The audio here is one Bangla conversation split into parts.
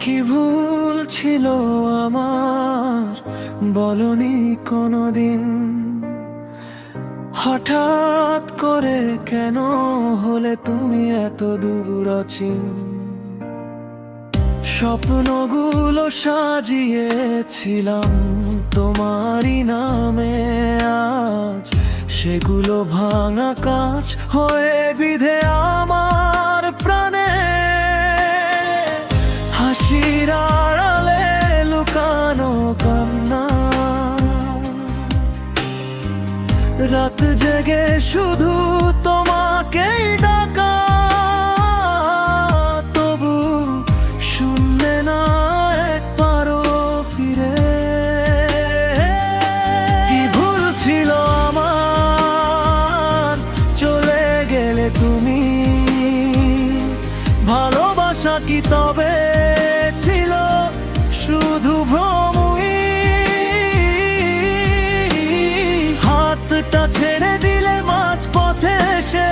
কি ভুল ছিল আমার, বলনি কোনোদিন। হঠাৎ করে কেন হলে তুমি এত দূর অচিন? স্বপ্নগুলো সাজিয়েছিলাম তোমারই নামে, আজ সেগুলো ভাঙা কাঁচ হয়ে বিধে আমার প্রাণে। হাসির আড়ালে লুকানো কান্না, রাত জেগে শুধু তোমাকেই ডাকা, তবু শুনলে না একবারও ফিরে। কি ভুল ছিল আমার, চলে গেলে তুমি। ভালোবাসা কি তবে ছিল শুধু ভ্রমই? হাতটা ছেড়ে দিলে মাঝ পথে এসে,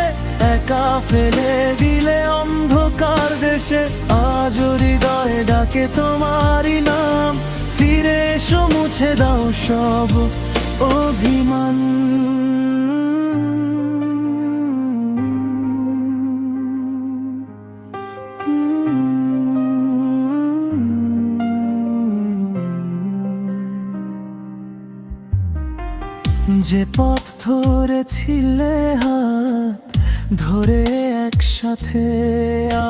একা ফেলে দিলে অন্ধকার দেশে। আজ হৃদয়ে ডাকে তোমারই নাম, ফিরে এসো মুছে দাও সব অভিমান। যে পথ ধরেছিলে হাত ধরে একসাথে,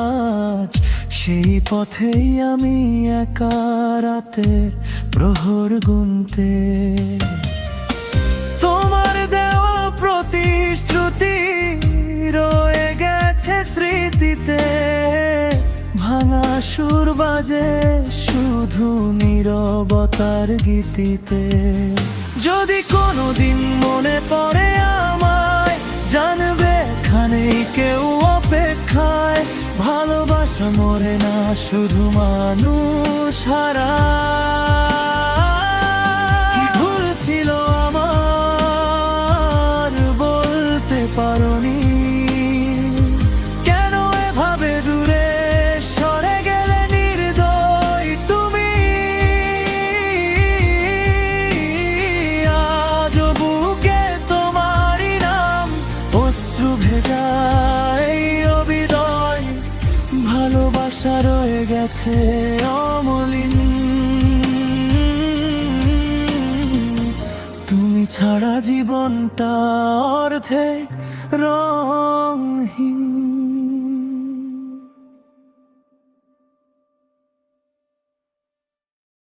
আজ সেই পথেই আমি একা রাতের প্রহর গুনতে। তোমার দেওয়া প্রতিশ্রুতি রয়ে গেছে স্মৃতিতে, ভাঙা সুর বাজে শুধু নীরবতার গীতিতে। যদি কোনোদিন মনে পড়ে আমায়, জানবে এখানেই কেউ অপেক্ষায়। ভালোবাসা মরে না, শুধু মানুষ হারায়। কি ভুল ছিল আমার, বলতে পারোনি? কেন এভাবে দূরে সরে গেলে নির্দয় তুমি? আজ বুকে তোমারই নাম, অশ্রু ভেজা এই অবিদয়। ভালোবাসা রয়ে গেছে অমলিন, তুমি ছাড়া জীবনটা অর্ধেক রঙ।